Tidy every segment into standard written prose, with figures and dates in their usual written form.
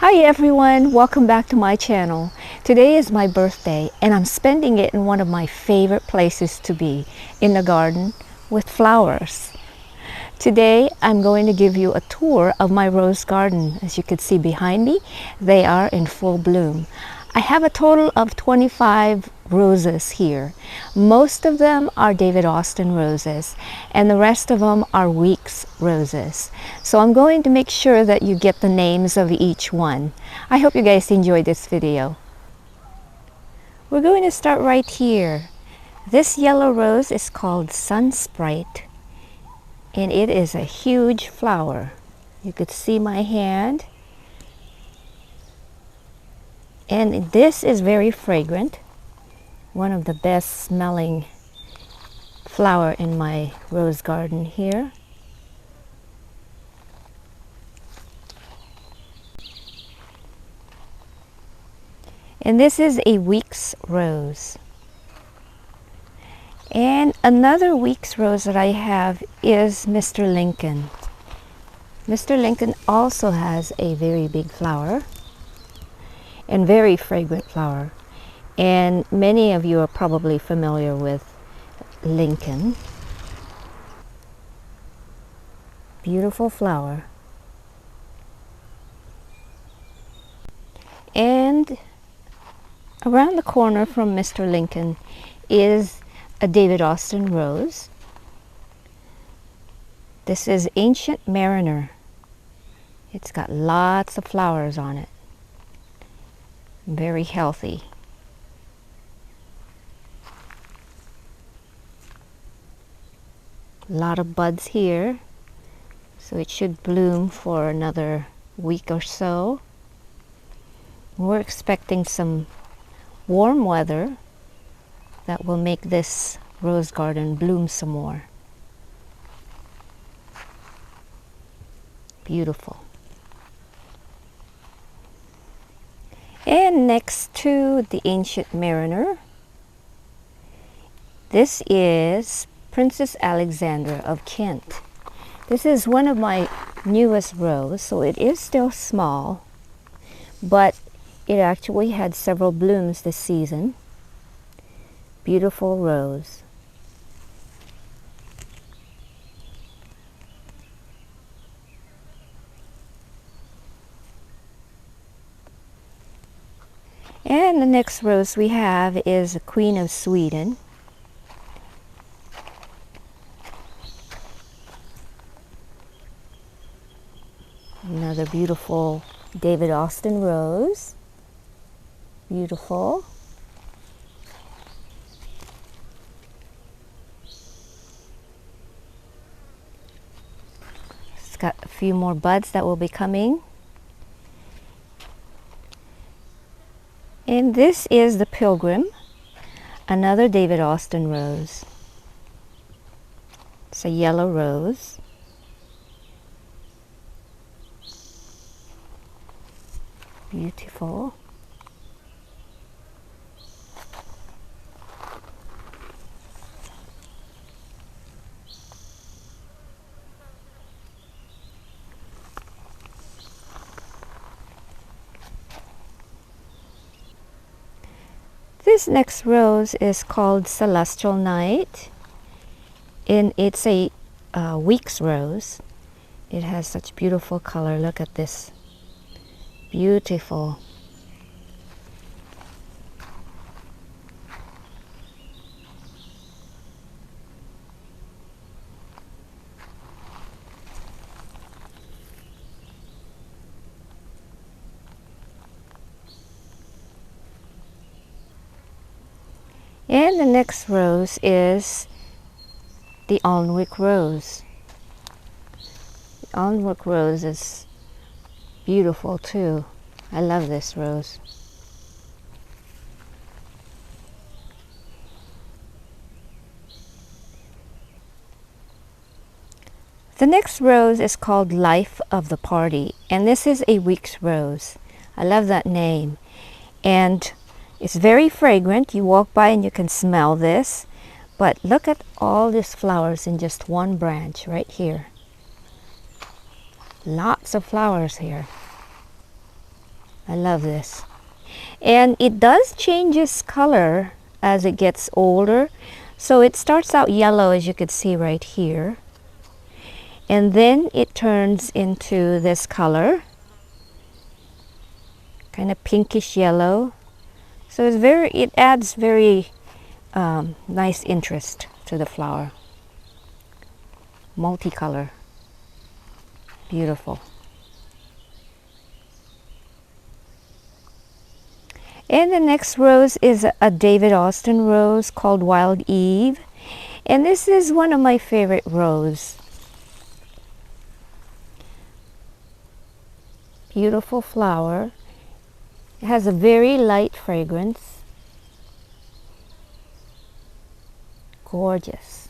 Hi everyone, welcome back to my channel. Today is my birthday and I'm spending it in one of my favorite places to be, in the garden with flowers. Today I'm going to give you a tour of my rose garden. As you can see behind me, they are in full bloom. I have a total of 25 roses here. Most of them are David Austin roses and the rest of them are Weeks roses. So I'm going to make sure that you get the names of each one. I hope you guys enjoyed this video. We're going to start right here. This yellow rose is called Sun Sprite and it is a huge flower. You could see my hand. And this is very fragrant. One of the best smelling flower in my rose garden here. And this is a Weeks rose. And another Weeks rose that I have is Mr. Lincoln. Mr. Lincoln also has a very big flower and very fragrant flower. And many of you are probably familiar with Lincoln. Beautiful flower. And around the corner from Mr. Lincoln is a David Austin rose. This is Ancient Mariner. It's got lots of flowers on it. Very healthy. A lot of buds here, so it should bloom for another week or so. We're expecting some warm weather that will make this rose garden bloom some more. Beautiful. And next to the Ancient Mariner, this is Princess Alexandra of Kent. This is one of my newest roses, so it is still small, but it actually had several blooms this season. Beautiful rose. And the next rose we have is a Queen of Sweden. Another beautiful David Austin rose. Beautiful. It's got a few more buds that will be coming. And this is the Pilgrim, another David Austin rose. It's a yellow rose. Beautiful. This next rose is called Celestial Night, and it's a Weeks rose. It has such beautiful color. Look at this. Beautiful. And the next rose is the Alnwick rose. The Alnwick rose is beautiful too. I love this rose. The next rose is called Life of the Party, and this is a Weeks rose. I love that name. And it's very fragrant. You walk by and you can smell this. But look at all these flowers in just one branch right here. Lots of flowers here. I love this. And it does change its color as it gets older. So it starts out yellow, as you can see right here. And then it turns into this color, kind of pinkish yellow. So it adds very nice interest to the flower. Multicolor. Beautiful. And the next rose is a David Austin rose called Wild Eve. And this is one of my favorite roses. Beautiful flower. It has a very light fragrance. Gorgeous.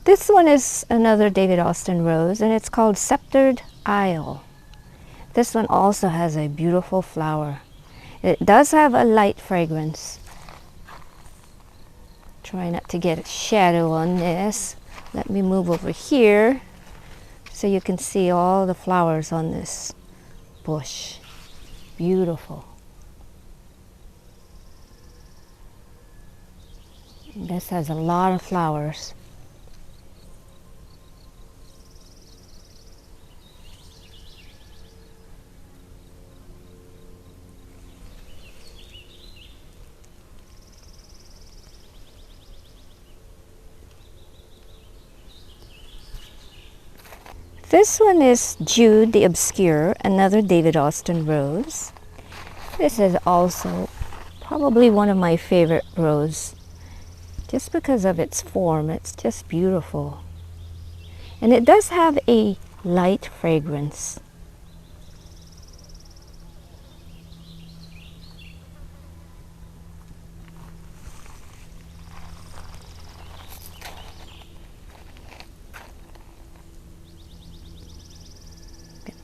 This one is another David Austin rose, and it's called Sceptered Aisle. This one also has a beautiful flower. It does have a light fragrance. Try not to get a shadow on this. Let me move over here so you can see all the flowers on this bush. Beautiful. This has a lot of flowers. This one is Jude the Obscure, another David Austin rose. This is also probably one of my favorite roses, just because of its form. It's just beautiful. And it does have a light fragrance.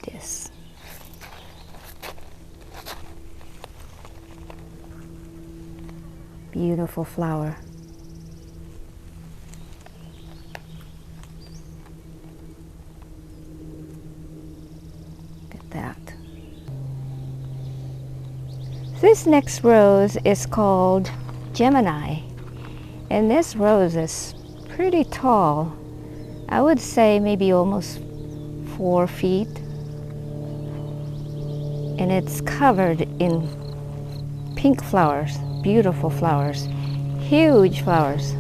This. Beautiful flower. Look at that. This next rose is called Gemini, and this rose is pretty tall. I would say maybe almost 4 feet. And it's covered in pink flowers, beautiful flowers, huge flowers.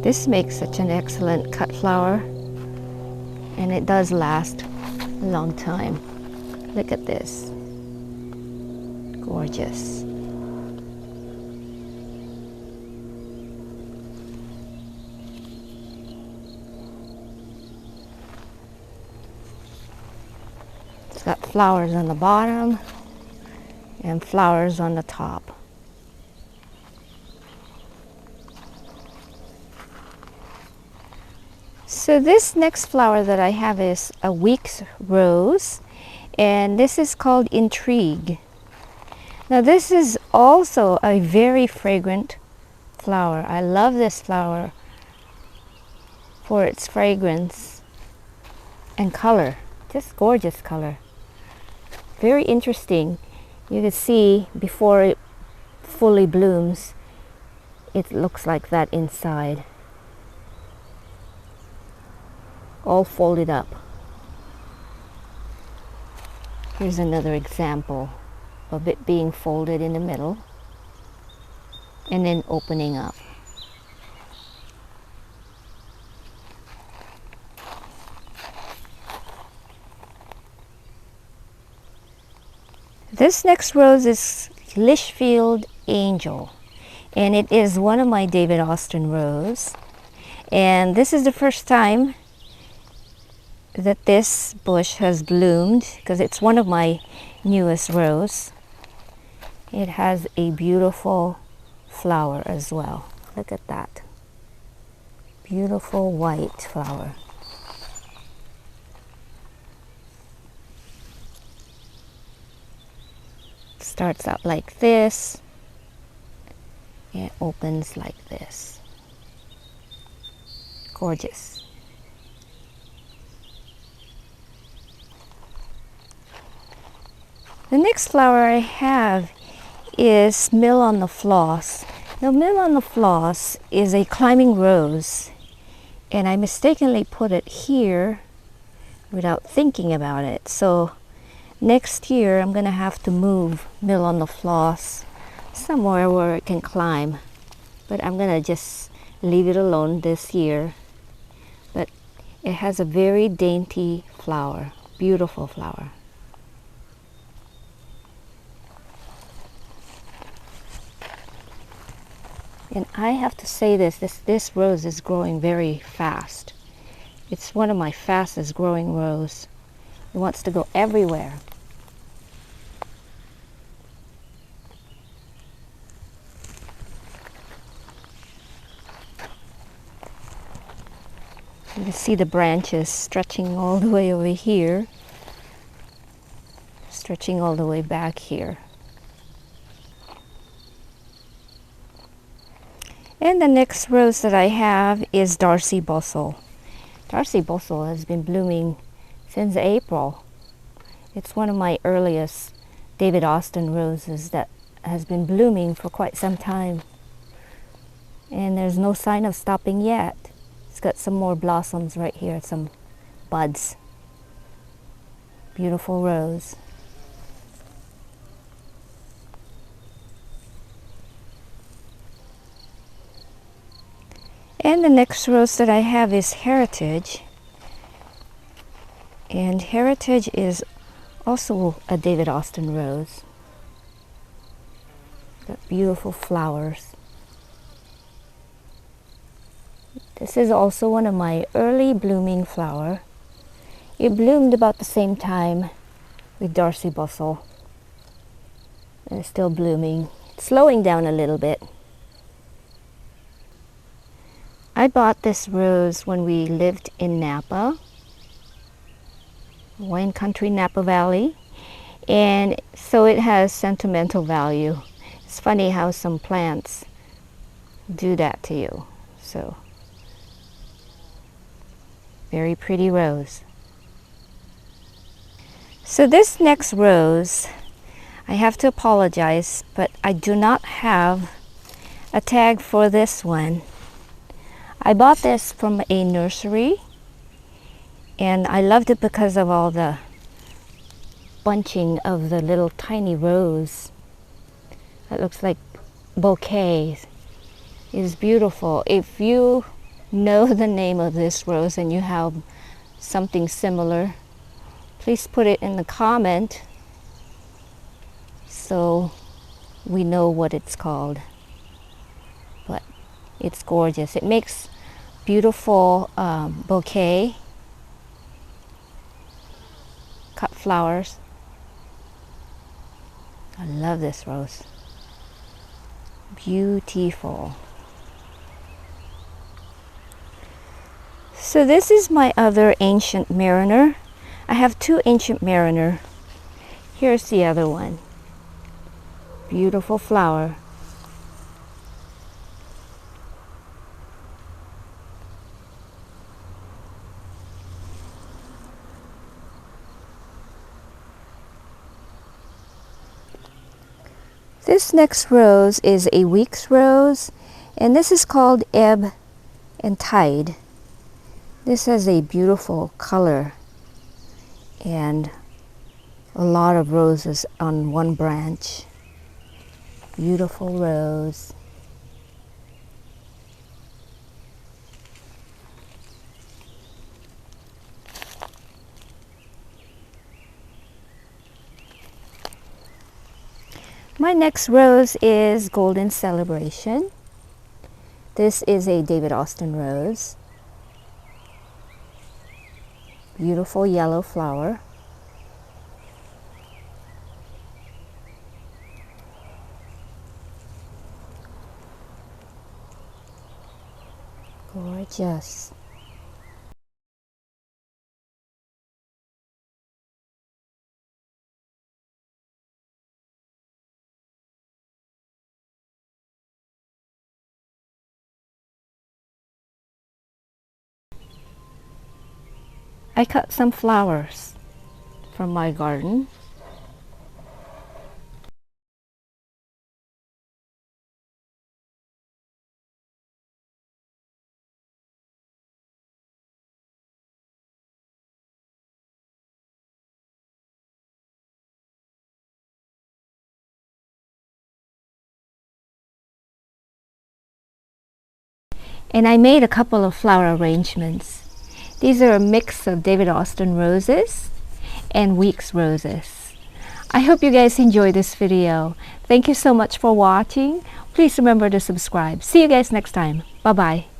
This makes such an excellent cut flower, and it does last a long time. Look at this. Gorgeous. It's got flowers on the bottom and flowers on the top. So this next flower that I have is a week's rose, and this is called Intrigue. Now this is also a very fragrant flower. I love this flower for its fragrance and color. Just gorgeous color. Very interesting. You can see before it fully blooms, it looks like that inside. All folded up. Here's another example of it being folded in the middle and then opening up. This next rose is Lishfield Angel, and it is one of my David Austin roses. And this is the first time that this bush has bloomed, because it's one of my newest roses. It has a beautiful flower as well. Look at that. Beautiful white flower. Starts out like this. It opens like this. Gorgeous. The next flower I have is Mill on the Floss. Now, Mill on the Floss is a climbing rose, and I mistakenly put it here without thinking about it. So next year I'm going to have to move Mill on the Floss somewhere where it can climb. But I'm going to just leave it alone this year. But it has a very dainty flower, beautiful flower. And I have to say this rose is growing very fast. It's one of my fastest growing roses. It wants to go everywhere. You can see the branches stretching all the way over here, stretching all the way back here. And the next rose that I have is Darcy Bustle. Darcy Bustle has been blooming since April. It's one of my earliest David Austin roses that has been blooming for quite some time. And there's no sign of stopping yet. It's got some more blossoms right here, some buds. Beautiful rose. And the next rose that I have is Heritage. And Heritage is also a David Austin rose. Got beautiful flowers. This is also one of my early blooming flower. It bloomed about the same time with Darcy Bustle. And it's still blooming. It's slowing down a little bit. I bought this rose when we lived in Napa, wine country, Napa Valley, and so it has sentimental value. It's funny how some plants do that to you. So, very pretty rose. So this next rose, I have to apologize, but I do not have a tag for this one. I bought this from a nursery, and I loved it because of all the bunching of the little tiny rose. It looks like bouquets. It is beautiful. If you know the name of this rose and you have something similar, please put it in the comment so we know what it's called. But it's gorgeous. It makes beautiful bouquet, cut flowers. I love this rose. Beautiful. So this is my other Ancient Mariner. I have two Ancient Mariner. Here's the other one. Beautiful flower. This next rose is a week's rose, and this is called Ebb and Tide. This has a beautiful color and a lot of roses on one branch. Beautiful rose. My next rose is Golden Celebration. This is a David Austin rose. Beautiful yellow flower. Gorgeous. I cut some flowers from my garden. And I made a couple of flower arrangements. These are a mix of David Austin roses and Weeks roses. I hope you guys enjoyed this video. Thank you so much for watching. Please remember to subscribe. See you guys next time. Bye-bye.